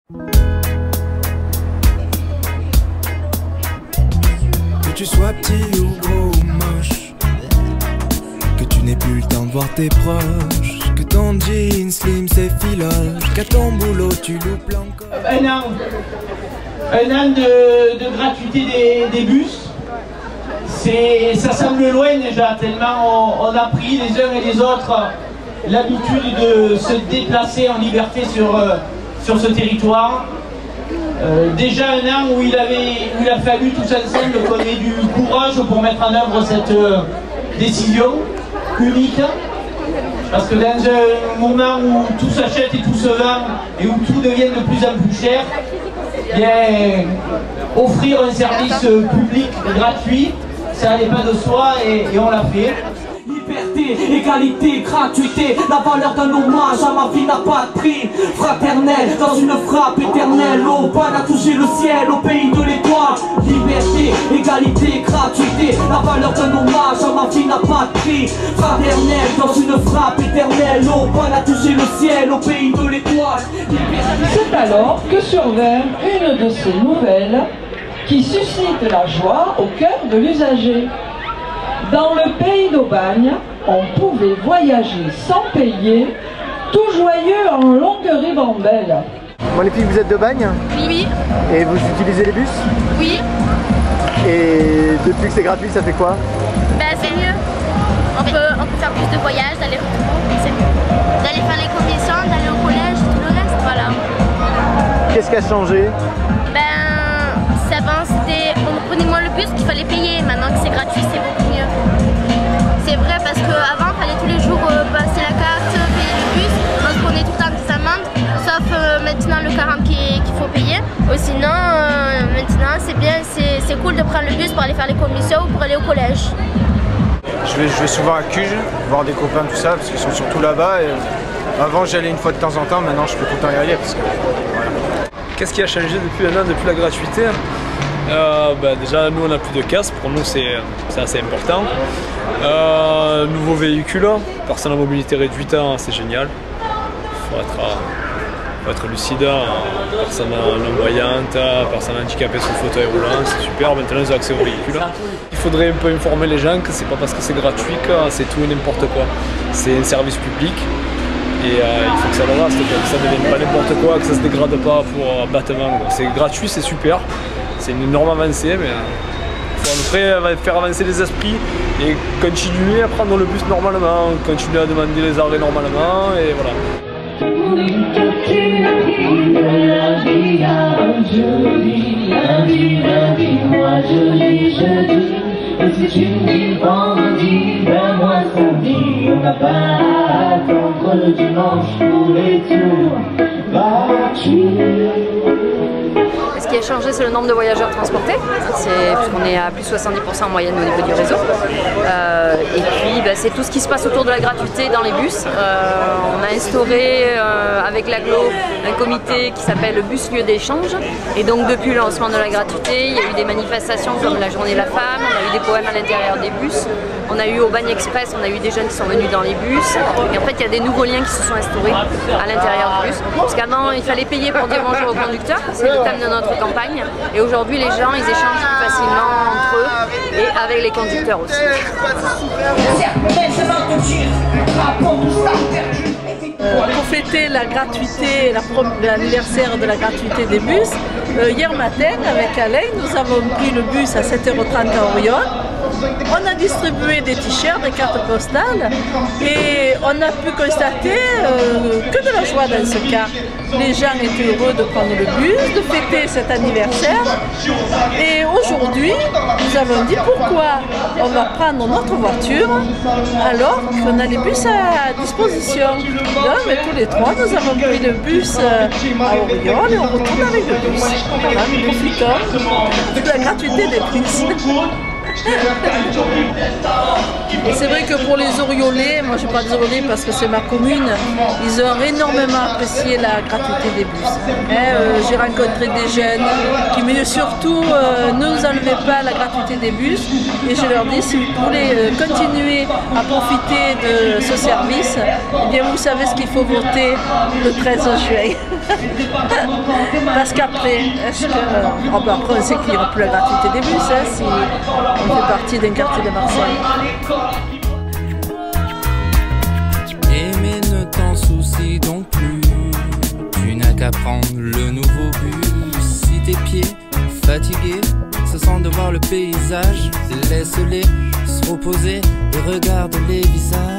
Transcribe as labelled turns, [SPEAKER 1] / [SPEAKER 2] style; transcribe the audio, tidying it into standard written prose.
[SPEAKER 1] Que tu sois petit ou gros ou moche, que tu n'aies plus le temps de voir tes proches, que ton jean slim s'effiloche, qu'à ton boulot tu loupes encore.
[SPEAKER 2] Un an de gratuité des bus. Ça semble loin déjà, tellement on a pris les uns et les autres l'habitude de se déplacer en liberté sur ce territoire. Déjà un an où il a fallu tous ensemble qu'on ait du courage pour mettre en œuvre cette décision unique. Parce que dans un moment où tout s'achète et tout se vend et où tout devient de plus en plus cher, bien, offrir un service public gratuit, ça n'allait pas de soi et on l'a fait.
[SPEAKER 3] Liberté, égalité, gratuité, la valeur d'un hommage à ma vie n'a pas de prix. Fraternel, dans une frappe éternelle, l'aubane a touché le ciel au pays de l'étoile. Liberté, égalité, gratuité, la valeur d'un hommage à ma vie n'a pas de prix. Fraternel, dans une frappe éternelle, l'aubane a touché le ciel au pays de l'étoile.
[SPEAKER 4] C'est alors que survint une de ces nouvelles qui suscite la joie au cœur de l'usager. Dans le pays d'Aubagne, on pouvait voyager sans payer, tout joyeux en longue ribambelle.
[SPEAKER 5] Bon les filles, vous êtes d'Aubagne?
[SPEAKER 6] Oui.
[SPEAKER 5] Et vous utilisez les bus?
[SPEAKER 6] Oui.
[SPEAKER 5] Et depuis que c'est gratuit, ça fait quoi?
[SPEAKER 6] Ben c'est mieux. On peut faire plus de voyages, d'aller-retour, c'est mieux. D'aller faire les commissions, d'aller au collège, tout le reste, voilà.
[SPEAKER 5] Qu'est-ce qui a changé?
[SPEAKER 6] Avant on prenait moins le bus qu'il fallait payer, maintenant que c'est gratuit c'est beaucoup mieux. C'est vrai parce qu'avant il fallait tous les jours passer la carte, payer le bus, on se prenait tout le temps des amendes, sauf maintenant le 40 qu'il faut payer. Ou sinon maintenant c'est bien, c'est cool de prendre le bus pour aller faire les commissions ou pour aller au collège.
[SPEAKER 7] Je vais souvent à Cuges, voir des copains tout ça parce qu'ils sont surtout là-bas. Avant j'allais une fois de temps en temps, maintenant je peux tout le temps y aller parce que voilà.
[SPEAKER 8] Qu'est-ce qui a changé depuis un an, depuis la gratuité? Déjà nous on n'a plus de casse, pour nous c'est assez important. Nouveau véhicule, personne à mobilité réduite, c'est génial. Il faut être lucide, personne non-voyante, personne handicapée sur le fauteuil roulant, c'est super, maintenant ils ont accès au véhicule. Il faudrait un peu informer les gens que c'est pas parce que c'est gratuit que c'est tout et n'importe quoi. C'est un service public. Et il faut que ça le reste, que ça ne devienne pas n'importe quoi, que ça ne se dégrade pas pour bâtiment. C'est gratuit, c'est super, c'est une énorme avancée, mais il faut après faire avancer les esprits et continuer à prendre le bus normalement, continuer à demander les arrêts normalement, et voilà.
[SPEAKER 9] Et si tu me dis vendredi, ben moi samedi, on n'a pas à attendre le dimanche pour les tours gratuits.
[SPEAKER 10] Ce qui a changé, c'est le nombre de voyageurs transportés, puisqu'on est à plus de 70% en moyenne au niveau du réseau. Et puis c'est tout ce qui se passe autour de la gratuité dans les bus. On a instauré avec l'agglo un comité qui s'appelle le bus lieu d'échange. Et donc depuis le lancement de la gratuité, il y a eu des manifestations comme la journée de la femme, on a eu des poèmes à l'intérieur des bus. On a eu au Bagne Express, on a eu des jeunes qui sont venus dans les bus. Et en fait, il y a des nouveaux liens qui se sont instaurés à l'intérieur du bus. Parce qu'avant, il fallait payer pour dire bonjour au conducteur, c'est le thème de notre campagne. Et aujourd'hui, les gens, ils échangent plus facilement entre eux et avec les conducteurs aussi.
[SPEAKER 4] Pour fêter la gratuité, l'anniversaire de la gratuité des bus, hier matin, avec Alain, nous avons pris le bus à 7h30 à Orion. On a distribué des t-shirts, des cartes postales et on a pu constater que de la joie dans ce cas. Les gens étaient heureux de prendre le bus, de fêter cet anniversaire et aujourd'hui nous avons dit pourquoi on va prendre notre voiture alors qu'on a les bus à disposition. Donc, mais tous les trois nous avons pris le bus à Orion et on retourne avec le bus. Voilà, nous profitons de la gratuité des bus. Et c'est vrai que pour les Oriolais, moi je ne vais pas dire Oriolais parce que c'est ma commune, ils ont énormément apprécié la gratuité des bus. J'ai rencontré des jeunes qui me disent surtout ne nous enlevez pas la gratuité des bus. Et je leur dis si vous voulez continuer à profiter de ce service, eh bien vous savez ce qu'il faut voter le 13 juin. Parce qu'après, après on sait qu'il n'y aura plus la gratuité des bus si on fait partie d'un quartier de Marseille.
[SPEAKER 1] Mais ne t'en soucie donc plus, tu n'as qu'à prendre le nouveau bus. Si tes pieds fatigués se sentent de voir le paysage, laisse-les se reposer et regarde les visages.